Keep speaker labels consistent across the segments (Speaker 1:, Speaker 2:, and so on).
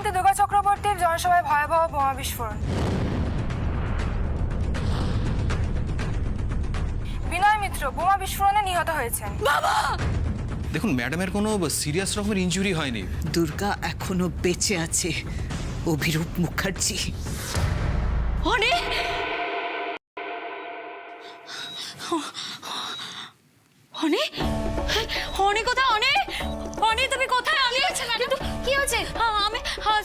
Speaker 1: মুখ্যমন্ত্রী দুর্গা চক্রবর্তীর জনসভায় ভয়াবহ বোমা বিস্ফোরণ। বিনয় মিত্র বোমা বিস্ফোরণে নিহত হয়েছেন।
Speaker 2: বাবা!
Speaker 3: দেখুন ম্যাডামের কোনো সিরিয়াস রকমের ইনজুরি হয়নি।
Speaker 2: দুর্গা এখনো বেঁচে আছে। অভিরূপ মুখার্জি।
Speaker 4: অনি অনি অনি কোথায়? অনি অনি তুমি কোথায়? অনি কিন্তু
Speaker 5: কি হয়েছে?
Speaker 4: আমি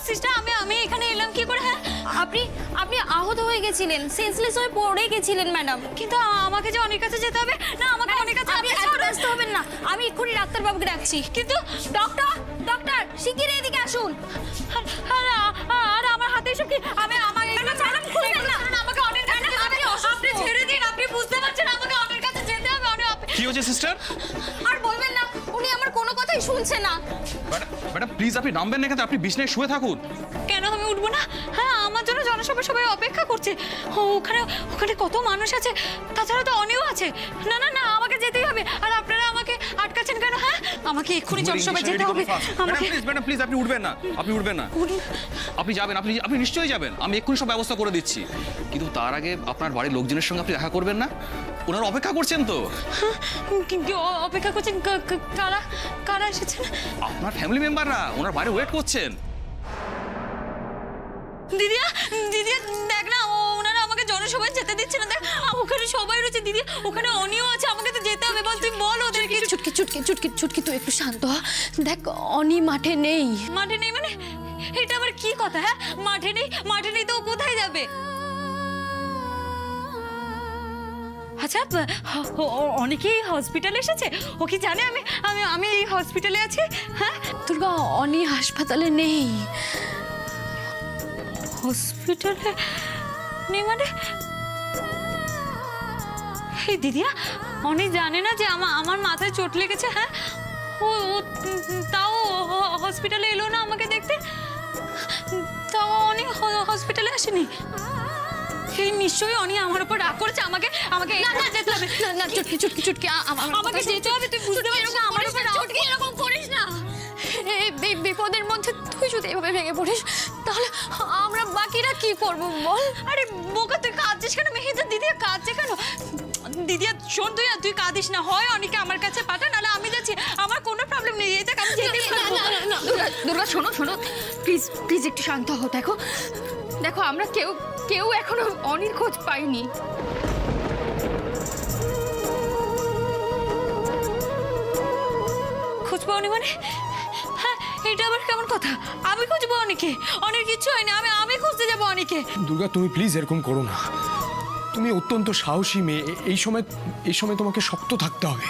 Speaker 4: সিস্টার আমি এখানে এলাম কি করে? হ্যাঁ
Speaker 5: আপনি আপনি আহত হয়ে গেছিলেন, সেন্সলেস হয়ে পড়ে গেছিলেন ম্যাডাম।
Speaker 4: কিন্তু আমাকে যে অনেক কাছে যেতে হবে না, আমাকে অনেক কাছে
Speaker 5: আপনি এত ব্যস্ত হবেন না, আমি এক্ষুনি ডাক্তারবাবুকে ডাকছি।
Speaker 4: কিন্তু
Speaker 5: ডক্টর ডক্টর শিগগিরই এদিকে আসুন।
Speaker 4: আর আমার হাতে এসব কি? আমি আমাকে
Speaker 5: ম্যাডাম খুলবেন না,
Speaker 4: আমাকে অনেক কাছে যেতে হবে। আপনি ছেড়ে দিন, আপনি বুঝতে পারছেন আমাকে অনেক কাছে যেতে হবে।
Speaker 3: কি হয়েছে সিস্টার?
Speaker 5: আর বলবেন না, উনি আমার কোনো কথাই শুনছে না।
Speaker 3: ম্যাডাম প্লিজ আপনি নামবেন না, কিন্তু আপনি বিছানায় শুয়ে থাকুন।
Speaker 4: কেন আমি উঠবো না? হ্যাঁ আমার জন্য জনসভা সবাই অপেক্ষা করছে। ওখানে ওখানে কত মানুষ আছে, তাছাড়া তো অনেও আছে। না না না, আমাকে যেতেই হবে। আর আপনারা আমাকে আটকাচ্ছেন কেন? হ্যাঁ আমাকে এক্ষুনি জনসভায় যেতে হবে। আমাকে
Speaker 3: ম্যাডাম প্লিজ আপনি উঠবেন না, আপনি উঠবেন না। আপনি যাবেন, আপনি নিশ্চয়ই যাবেন। আমি এক্ষুনি সব ব্যবস্থা করে দিচ্ছি, কিন্তু তার আগে আপনার বাড়ির লোকজনের সঙ্গে আপনি দেখা করবেন না? ওনারা অপেক্ষা করছেন তো।
Speaker 4: কিন্তু অপেক্ষা করছেন কারা? কারা এসেছেন?
Speaker 3: আপনার ফ্যামিলি মেম্বাররা ওনার বাইরে ওয়েট করছেন।
Speaker 4: দিদিয়া দিদিয়া দেখ না, ওনারা আমাকে জনসভায় যেতে দিচ্ছে না। দেখ ওখানে সবাই রয়েছে। দিদি ওখানে অনিও আছে, আমাকে তো যেতে হবে। বল তুই বল ওদেরকে।
Speaker 5: চুটকি চুটকি চুটকি চুটকি, তুই একটু শান্ত হ। দেখ অনি মাঠে নেই।
Speaker 4: মাঠে নেই মানে? এটা আবার কি কথা? হ্যাঁ মাঠে নেই, মাঠে নেই তো ও কোথায় যাবে? আচ্ছা অনেকেই হসপিটালে এসেছে। ও কি জানে আমি আমি আমি এই হসপিটালে আছি? হ্যাঁ
Speaker 5: দুর্গা, অনি হাসপাতালে নেই।
Speaker 4: হসপিটালে নেই মানে? এই দিদিয়া অনেক জানে না যে আমার মাথায় চোট লেগেছে? হ্যাঁ ও তাও হসপিটালে এলো না আমাকে দেখতে। তাও অনেক হসপিটালে আসেনি। এই নিশ্চয়ই অনি আমার উপর রাগ করেছে। আমাকে আমাকে যেতে হবে।
Speaker 5: না চুটকি চুটকি চুটকি,
Speaker 4: আমাকে যেতে হবে। তুই বুঝতে পারছিস না আমার উপর রাগ?
Speaker 5: চুটকি এরকম করিস না। এই বিপদের মধ্যে তুই যদি এভাবে ভেঙে পড়িস, তাহলে আমরা বাকিরা কি করব বল?
Speaker 4: আরে বোকা, তুই কাঁদছিস কেন? মেহেদা দিদিয়া কাঁদছে কেন? দিদিয়া শোন, তুই কাঁদিস না। হয় অনেকে আমার কাছে পাঠা, নাহলে আমি যাচ্ছি। আমার কোনো প্রবলেম নেই। এই দেখ আমি যেতেই পারবো।
Speaker 5: দুর্গা শোনো শোনো, প্লিজ প্লিজ একটু শান্ত হও। দেখো দেখো, আমরা কেউ কেউ এখনো অনির খোঁজ পাইনি।
Speaker 4: খোঁজ পাওনি মানে? হ্যাঁ এটা আবার কেমন কথা? আমি খুঁজবো অনেকে? অনেক কিছু হয়নি। আমি খুঁজতে যাবো অনেকে।
Speaker 6: দুর্গা তুমি প্লিজ এরকম করো না। তুমি অত্যন্ত সাহসী মেয়ে। এই সময় তোমাকে শক্ত থাকতে হবে।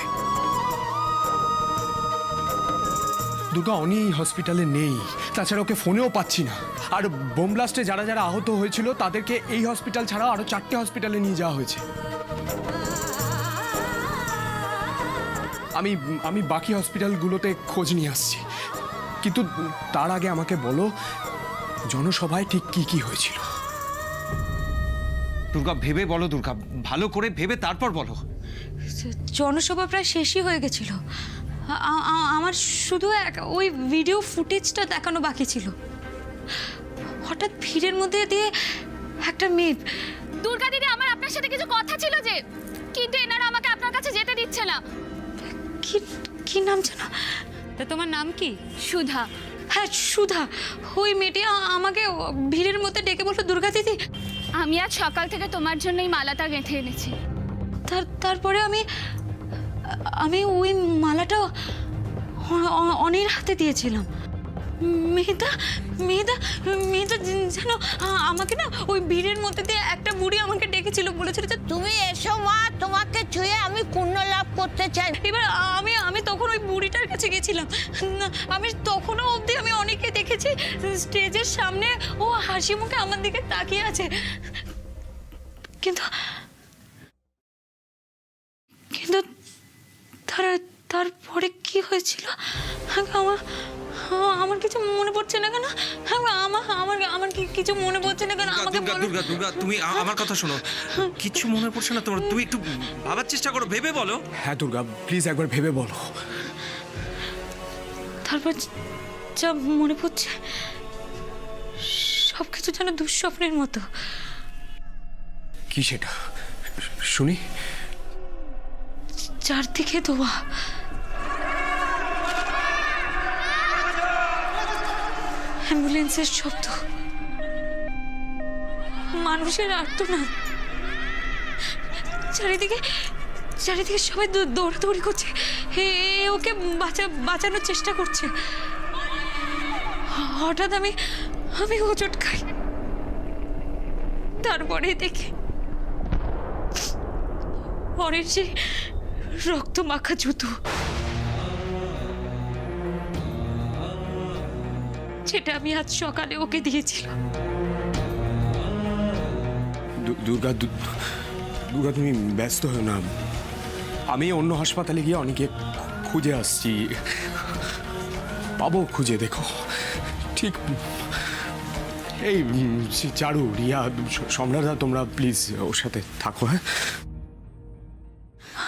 Speaker 6: দুর্গা অনি এই হসপিটালে নেই, তাছাড়া ওকে ফোনেও পাচ্ছি না। আর বোম ব্লাস্টে যারা যারা আহত হয়েছিল তাদেরকে এই হসপিটাল ছাড়াও আরো 4টে হসপিটালে নিয়ে যাওয়া হয়েছে। আমি বাকি হসপিটালগুলোতে খোঁজ নিয়ে আসছি, কিন্তু তার আগে আমাকে বলো জনসভায় ঠিক কি কি হয়েছিল।
Speaker 3: দুর্গা ভেবে বলো, দুর্গা ভালো করে ভেবে তারপর বলো।
Speaker 4: জনসভা প্রায় শেষই হয়ে গেছিল। আমার শুধু ওই ভিডিও ফুটেজটা দেখানো বাকি ছিল। হঠাৎ ভিড়ের মধ্যে দিয়ে একটা মেয়ে।
Speaker 5: দুর্গা দিদি, আমার আপনার সাথে কিছু কথা ছিল যে, কিন্তু এনারা আমাকে আপনার কাছে যেতে দিচ্ছে না।
Speaker 4: কি নাম জানো? তা তোমার নাম কি?
Speaker 5: সুধা।
Speaker 4: হ্যাঁ সুধা। ওই মেয়েটি আমাকে ভিড়ের মধ্যে ডেকে বললো, দুর্গা দিদি
Speaker 5: আমি আজ সকাল থেকে তোমার জন্য এই মালাটা গেঁথে এনেছি।
Speaker 4: তারপরে আমি ওই মালাটা অনির হাতে দিয়েছিলাম। মেয়েটা মেয়েটা মেয়েটা যেন আমাকে না ওই ভিড়ের মধ্যে দিয়ে একটা বুড়ি আমাকে ডেকেছিল, বলেছিল যে
Speaker 7: তুমি এসো মা, তোমাকে ছুঁয়ে আমি পুণ্য লাভ করতে চাই।
Speaker 4: এবার আমি তখন ওই বুড়িটার কাছে গেছিলাম। আমি তখনও অবধি আমি অনেকে দেখেছি স্টেজের সামনে ও হাসি মুখে আমার দিকে তাকিয়ে আছে, কিন্তু কিন্তু তারপরে কি হয়েছিল আমার কিছু মনে পড়ছে না কেন? আমার কিছু মনে পড়ছে না কেন? আমাকে
Speaker 3: দুর্গা দুর্গা তুমি আমার কথা শোনো। কিছু মনে পড়ছে না তোমার? তুমি একটু ভাবার চেষ্টা করো, ভেবে বলো।
Speaker 6: হ্যাঁ দুর্গা প্লিজ একবার ভেবে বলো।
Speaker 4: তারপর যা মনে পড়ছে যেন দুঃস্বপ্নের মতো।
Speaker 6: কি সেটা শুনি?
Speaker 4: চারদিকে ধোঁয়া, অ্যাম্বুলেন্সের শব্দ, মানুষের আর্তনাদ, চারিদিকে চারিদিকে সবাই দৌড়াদৌড়ি করছে, ওকে বাঁচানোর চেষ্টা করছে। হঠাৎ আমি হোঁচট খাই, তারপরে দেখি পরের যে রক্ত মাখা জুতো, যেটা আমি আজ সকালে ওকে দিয়েছিলাম।
Speaker 6: দুর্গা দুর্গা তুমি ব্যস্ত হও না, আমি অন্য হাসপাতালে গিয়ে অনেকে খুঁজে আসছি, পাবো খুঁজে। দেখো ঠিক এই চারু, রিয়া, সম্রাটদা, তোমরা প্লিজ ওর সাথে থাকো। হ্যাঁ,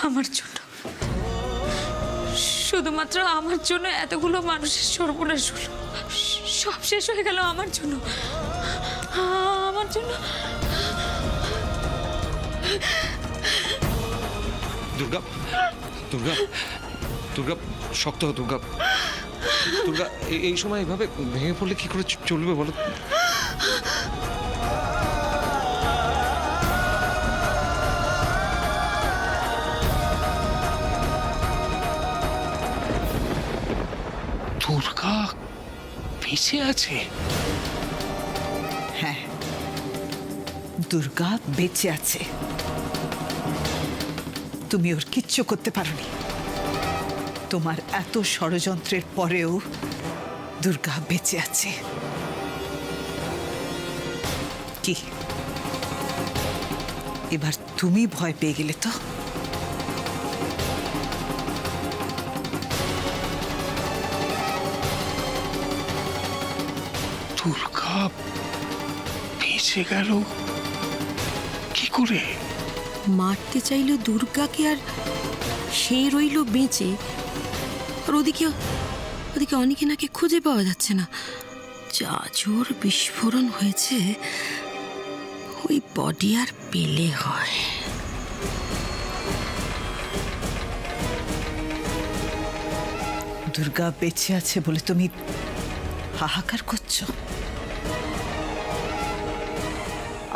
Speaker 4: আমার জন্য, শুধুমাত্র আমার জন্য এতগুলো মানুষের সর্বনাশ হলো, সব শেষ হয়ে গেল আমার জন্য, আমার জন্য।
Speaker 3: দুর্গা দুর্গা দুর্গা শক্ত হো দুর্গা। দুর্গা এই সময় এভাবে ভেঙে পড়লে কি করে চলবে বলো?
Speaker 8: দুর্গা বেঁচে আছে?
Speaker 2: হ্যাঁ, দুর্গা বেঁচে আছে। তুমি ওর কিচ্ছু করতে পারোনি। তোমার এত ষড়যন্ত্রের পরেও দুর্গা বেঁচে আছে। কি এবার তুমি ভয় পেয়ে গেলে তো?
Speaker 8: দুর্গা বেঁচে গেল কি করে?
Speaker 9: মারতে চাইলো দুর্গাকে, আর সে রইল বেঁচে। আর ওদিকে অনেকে নাকি খুঁজে পাওয়া যাচ্ছে না। যা জোর বিস্ফোরণ হয়েছে, ওই বডি আর পেলে হয়।
Speaker 2: দুর্গা বেঁচে আছে বলে তুমি হাহাকার করছো?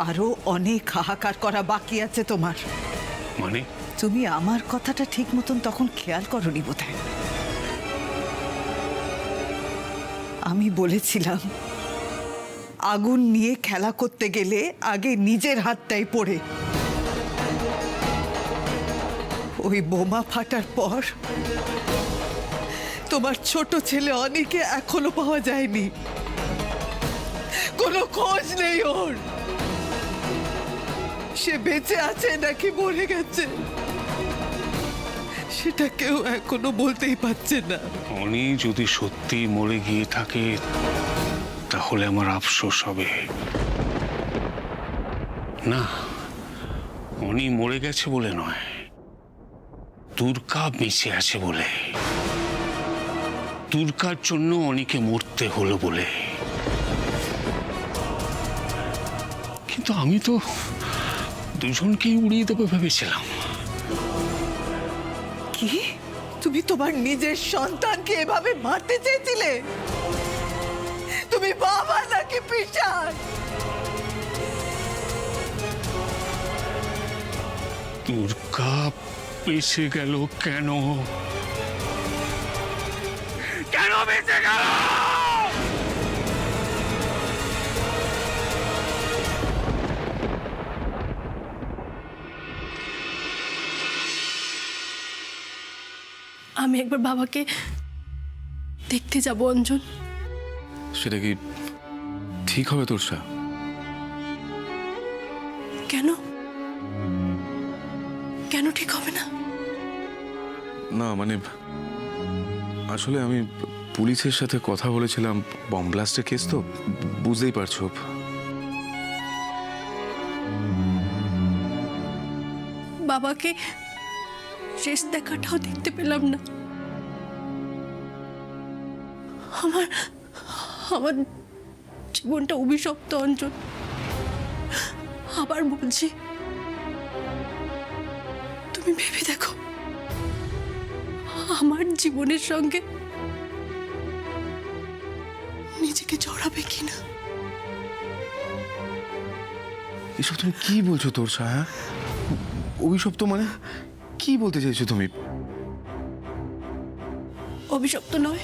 Speaker 2: আরো অনেক হাহাকার করা বাকি আছে তোমার।
Speaker 8: মানে
Speaker 2: তুমি আমার কথাটা ঠিক মতন তখন খেয়াল করনি বোধহয়। আমি বলেছিলাম আগুন নিয়ে খেলা করতে গেলে আগে নিজের হাতটাই পড়ে। ওই বোমা ফাটার পর তোমার ছোট ছেলে অনেকে এখনো পাওয়া যায়নি, কোনো খোঁজ নেই ওর। সে বেঁচে আছে নাকি মরে গেছে সেটা কেউ এখনো বলতেই পারছে না।
Speaker 8: অনি যদি সত্যি মরে গিয়ে থাকে তাহলে আমার আফসোস হবে না। অনি মরে গেছে বলে নয়, দুর্গা বেঁচে আছে বলে। দুর্গার জন্য অনিকে মরতে হলো বলে। কিন্তু আমি তো দুজনকেই উড়িয়ে দেবো ভেবেছিলাম।
Speaker 2: কি তুমি তোমার নিজের সন্তানকে এভাবে মারতে চেয়েছিলে? তুমি বাবা নাকি পিশাচ?
Speaker 8: দুর্গা বেঁচে গেল কেন? কেন বেঁচে গেল?
Speaker 9: আমি একবার বাবাকে দেখতে যাব অঞ্জন।
Speaker 10: সেটা কি ঠিক হবে তোরসা?
Speaker 9: কেন কেন ঠিক হবে না?
Speaker 10: না মানে আসলে আমি পুলিশের সাথে কথা বলেছিলাম, বম ব্লাস্টের কেস তো বুঝতেই পারছো।
Speaker 9: বাবাকে শেষ দেখাটাও দেখতে পেলাম না। আমার জীবনটা অভিশপ্ত অঞ্চল। আবার বলছি, তুমি ভেবে দেখো আমার জীবনের সঙ্গে নিজেকে জড়াবে কিনা।
Speaker 10: এসব তুমি কি বলছো তোর ছায়া? অভিশপ্ত মানে কি বলতে চাইছো তুমি?
Speaker 9: অভিশপ্ত নয়,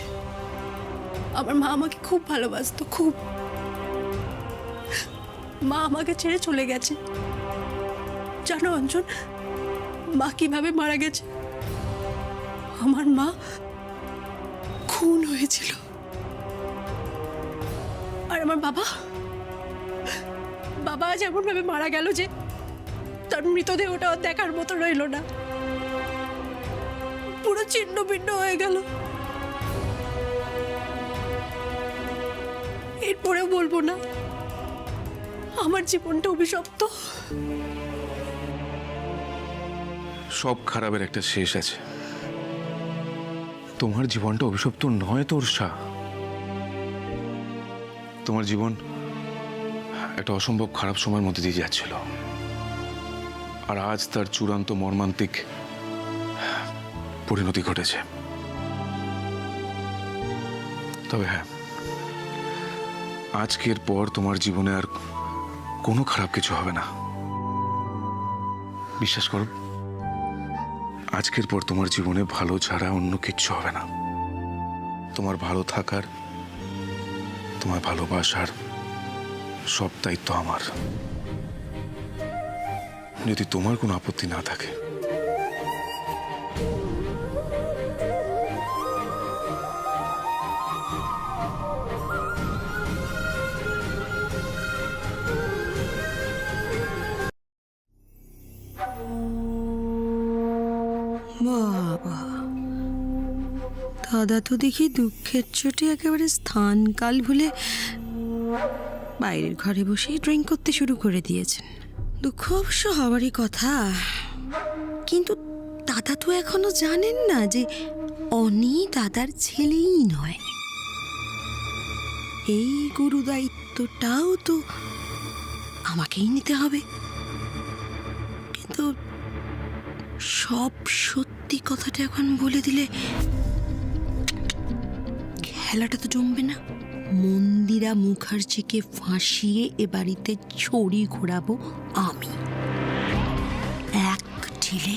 Speaker 9: আমার মা আমাকে খুব ভালোবাসতো, খুব। মা আমাকে ছেড়ে চলে গেছে। জানো অঞ্জন, মা কিভাবে মারা গেছে? আমার মা খুন হয়েছিল। আর আমার বাবা আজ এমন ভাবে মারা গেল যে তার মৃতদেহটা দেখার মতো রইল না, পুরো ছিন্ন ভিন্ন হয়ে গেল। এরপরেও বলবো না আমার জীবনটা অভিশপ্ত?
Speaker 10: সব খারাপের একটা শেষ আছে। তোমার জীবনটা অভিশপ্ত নয় তোরসা। তোমার জীবন একটা অসম্ভব খারাপ সময়ের মধ্যে দিয়ে যাচ্ছিল, আর আজ তার চূড়ান্ত মর্মান্তিক পরিণতি ঘটেছে। তবে হ্যাঁ, আজকের পর তোমার জীবনে আর কোনো খারাপ কিছু হবে না। বিশ্বাস করো, আজকের পর তোমার জীবনে ভালো ছাড়া অন্য কিচ্ছু হবে না। তোমার ভালো থাকার, তোমার ভালোবাসার সব দায়িত্ব আমার, যদি তোমার কোনো আপত্তি না থাকে।
Speaker 9: বাবা, দাদা তো দেখি দুঃখের চোটে একেবারে স্থান কাল ভুলে বাইরের ঘরে বসেই ড্রিঙ্ক করতে শুরু করে দিয়েছেন। দুঃখ অবশ্য হওয়ারই কথা, কিন্তু দাদা তো এখনো জানেন না যে অনি দাদার ছেলেই নয়। এই গুরু দায়িত্বটাও তো আমাকেই নিতে হবে। কিন্তু সব সত্যি কথাটা এখন বলে দিলে খেলাটা তো জমবে না। মন্দিরা মুখার্জিকে ফাঁসিয়ে এ বাড়িতে ছড়ি ঘোরাবো আমি। এক ঢিলে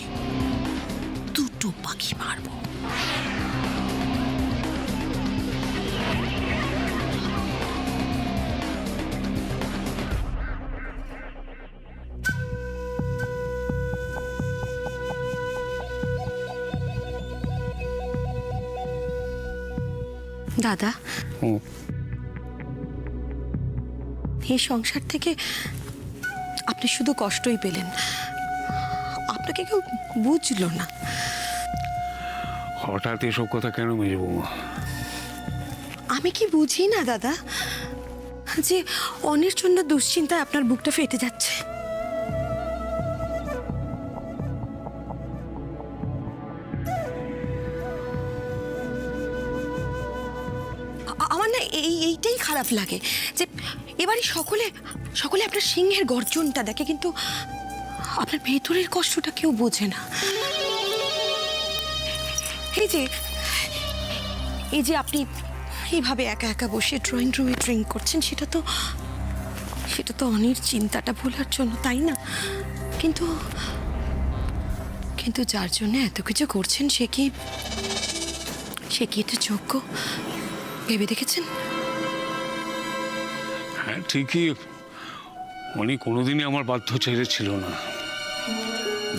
Speaker 9: দুটো পাখি মারবো। দাদা, এই সংসার থেকে আপনি শুধু কষ্টই পেলেন, আপনাকে কেউ বুঝলো না।
Speaker 8: হঠাৎ এসব কথা কেন মেজে বৌমা?
Speaker 9: আমি কি বুঝি না দাদা যে অনির জন্য দুশ্চিন্তায় আপনার বুকটা ফেটে যাচ্ছে? আমার না এইটাই খারাপ লাগে যে এবারে সকলে আপনার সিংহের গর্জনটা দেখে, কিন্তু আপনার ভেতরের কষ্টটা কেউ বোঝে না। এই যে আপনি এইভাবে একা একা বসে ড্রয়িং রুমে ড্রিঙ্ক করছেন, সেটা তো অনির চিন্তাটা ভোলার জন্য, তাই না? কিন্তু যার জন্য এত কিছু করছেন সে কি এটা যোগ্য ভেবে দেখেছেন?
Speaker 8: হ্যাঁ, ঠিকই। উনি কোনোদিনই আমার বাধ্য ছেড়ে ছিল না,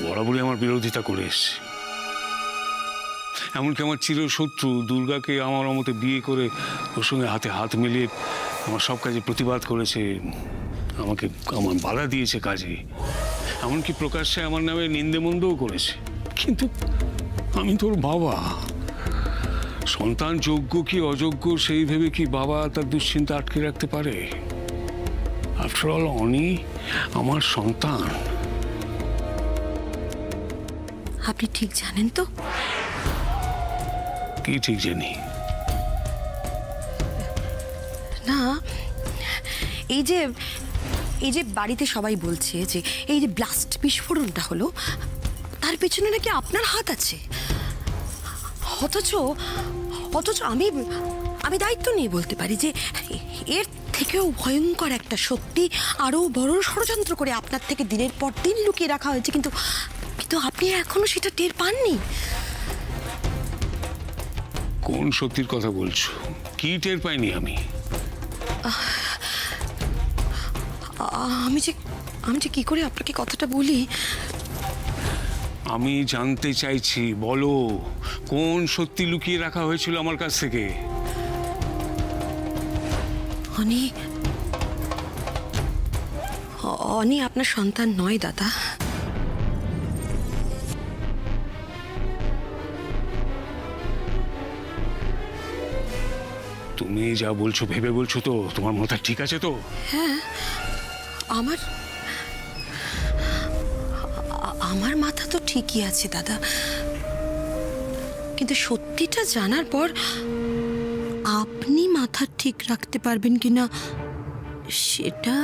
Speaker 8: বরাবরই আমার বিরোধিতা করে এসছে। এমনকি আমার চিরশত্রু দুর্গাকে আমার মতে বিয়ে করে ওর সঙ্গে হাতে হাত মিলিয়ে আমার সব কাজে প্রতিবাদ করেছে, আমার বাধা দিয়েছে কাজে, এমনকি প্রকাশ্যে আমার নামে নিন্দেমন্দও করেছে। কিন্তু আমি তোর বাবা, সন্তান যোগ্য কি অযোগ্য সেই ভেবে কি বাবা তার দুশ্চিন্তা আটকে রাখতে পারে? আফটার অল অনি আমার সন্তান।
Speaker 9: আপনি ঠিক জানেন তো?
Speaker 8: কি ঠিক জানি?
Speaker 9: না, এই যে বাড়িতে সবাই বলছে যে এই যে ব্লাস্ট বিস্ফোরণটা হলো তার পেছনে নাকি আপনার হাত আছে, অথচ আমি দায়িত্ব নিয়ে বলতে পারি যে এর থেকেও ভয়ঙ্কর একটা সত্যি আরো বড় ষড়যন্ত্র করে আপনার থেকে দিনের পর দিন লুকিয়ে রাখা হয়েছে, কিন্তু আপনি এখনো সেটা টের পাননি।
Speaker 8: কোন সত্যির কথা বলছো? কি টের পাইনি আমি?
Speaker 9: আমি যে কি করে আপনাকে কথাটা বলি।
Speaker 8: আমি জানতে চাইছি, বলো কোন সত্যি লুকিয়ে রাখা হয়েছিল আমার কাছ থেকে?
Speaker 9: অনি আপনার সন্তান নয় দাদা।
Speaker 8: তুমি যা বলছো ভেবে বলছো তো? তোমার মাথা ঠিক আছে তো?
Speaker 9: হ্যাঁ, আমার মাথা তো ঠিকই আছে দাদা, কিন্তু সত্যিটা জানার পর আপনি মাথা ঠিক রাখতে পারবেন কিনা সেটা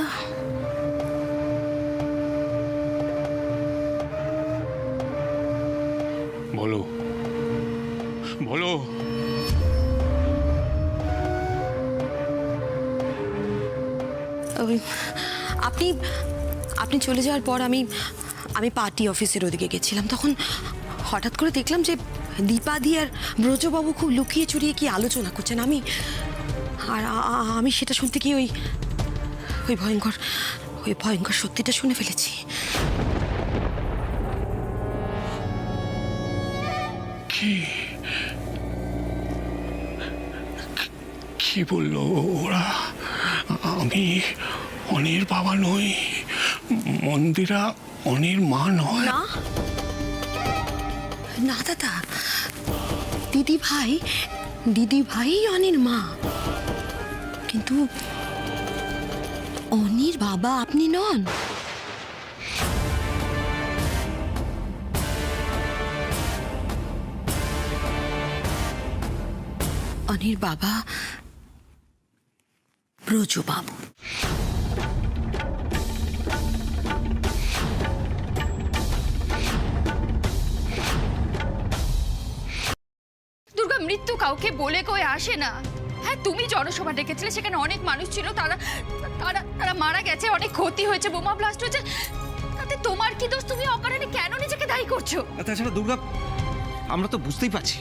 Speaker 8: বলো বলো।
Speaker 9: আপনি চলে যাওয়ার পর আমি পার্টি অফিসের ওদিকে গেছিলাম, তখন হঠাৎ করে দেখলাম যে দীপাদি আর ব্রজবাবু খুব লুকিয়ে চুরিয়ে কি আলোচনা করছেন। আমি সেটা শুনতে গিয়ে ওই ভয়ঙ্কর সত্যিটা শুনে ফেলেছি।
Speaker 8: কি বললো ওরা? আমি অনির বাবা নই, মন্দিরা অনির মা নয়।
Speaker 9: না দাদা, দিদি ভাই অনির মা, কিন্তু অনির বাবা আপনি নন। অনির বাবা ব্রজবাবু।
Speaker 5: দুর্গা, মৃত্যু কাউকে বলে কই আসে না। হ্যাঁ, তুমি জনসভা ডেকেছিলে, সেখানে অনেক মানুষ ছিল, তারা মারা গেছে, অনেক ক্ষতি হয়েছে, বোমা ব্লাস্ট হয়েছে, তাতে তোমার কি দোষ? তুমি অকারণে কেন নিজেকে দায়ী করছো?
Speaker 11: তাছাড়া দুর্গা, আমরা তো বুঝতেই পারছি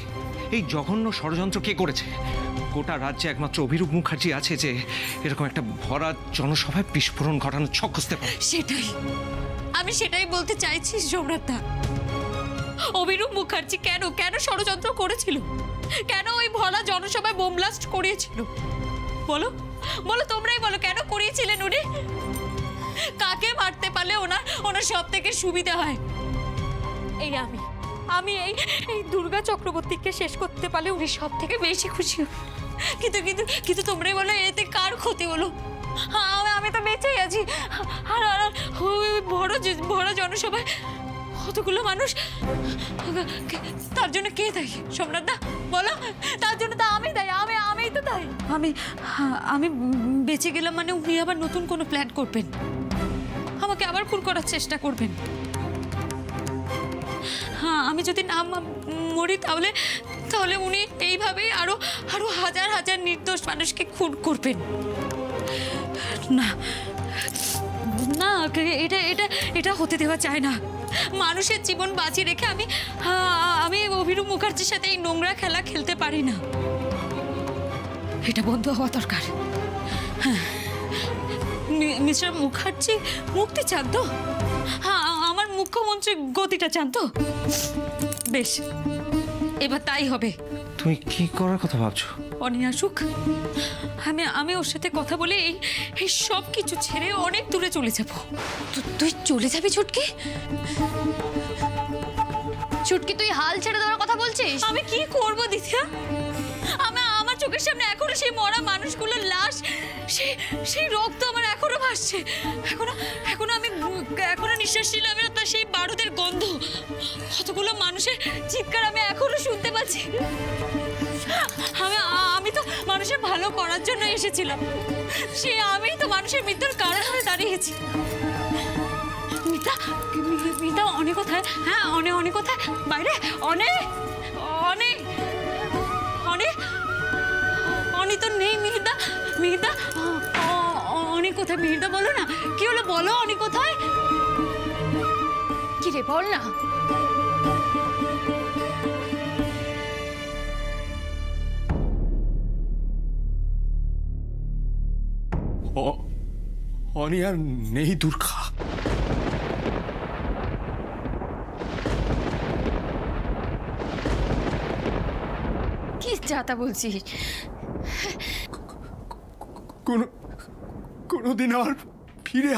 Speaker 11: এই জঘন্য ষড়যন্ত্র কে করেছে। গোটা রাজ্যে একমাত্র অভিরূপ মুখার্জি আছে যে এরকম একটা ভরা জনসভায় বিস্ফোরণ ঘটানোর ছক কষতে পারে।
Speaker 4: আমি সেটাই বলতে চাইছি সম্রাটদা। অভিরূপ মুখার্জি কেন ষড়যন্ত্র করেছিল? কেন ওই ভরা জনসভায় বোম ব্লাস্ট করিয়েছিল? বলো, তোমরাই বলো, কেন করিয়েছিলেন উনি? কাকে মারতে পারলে ওনার সব থেকে সুবিধা হয়? আমি এই দুর্গা চক্রবর্তীকে শেষ করতে পারলে উনি সব থেকে বেশি খুশি হন। কিন্তু তোমরাই বলো, এতে কার ক্ষতি হলো? আমি তো বেঁচেই আছি, আর ওই ভরা জনসভায় কতগুলো মানুষ, তার জন্য কে দায়ী? সম্রাটদা বলো, তার জন্য তো আমি দায়ী। আমিই তো দায়ী। আমি বেঁচে গেলাম মানে উনি আবার নতুন কোনো প্ল্যান করবেন, আমাকে আবার খুন করার চেষ্টা করবেন। হ্যাঁ, আমি যদি না মরি তাহলে উনি এইভাবেই আরো হাজার হাজার নির্দোষ মানুষকে খুন করবেন। না, এটা হতে দেওয়া যায় না। মানুষের জীবন বাঁচিয়ে রেখে আমি অভিরূপ মুখার্জির সাথে এই নোংরা খেলা খেলতে পারি না। এটা বন্ধ হওয়া দরকার। হ্যাঁ, মিস্টার মুখার্জি মুক্তি চান তো? হ্যাঁ, আমার মুখ্যমন্ত্রী গতিটা চান তো? বেশ, এবার তাই হবে।
Speaker 11: তুমি কি করার কথা ভাবছো?
Speaker 4: অনি আসুক, আমি ওর সাথে কথা বলে এই সব কিছু ছেড়ে অনেক দূরে চলে যাব।
Speaker 5: তুই চলে যাবি ছুটকি? তুই হাল ছেড়ে দেওয়ার কথা বলছিস?
Speaker 4: আমি কি করবো দিদিয়া? আমার চোখের সামনে এখনো সেই মরা মানুষগুলোর লাশ, সেই রক্ত আমার এখনো ভাসছে। এখনো আমি নিঃশ্বাস নিলাম না, সেই বারুদের গন্ধ, কতগুলো মানুষের চিৎকার আমি এখনো শুনতে পাচ্ছি। আমি তো মানুষের ভালো করার জন্য এসেছিলাম, সে আমি তো মানুষের মৃত্যুর কারণ হয়ে দাঁড়িয়েছি। মিতা, মিতা অনেক কোথায়? হ্যাঁ, অনেক কোথায়? বাইরে? অনেক অনেক অনেক অনেক তো নেই। মিহিরদা, মিহিরদা, অনেক কোথায়? মিহিরদা বলো না, কি হলো বলো, অনেক কোথায়?
Speaker 5: কি রে বল না।
Speaker 6: অনি আর নেই দুর্গা।
Speaker 5: কি যাতা বলছিস?
Speaker 6: কোনোদিন আর ফিরে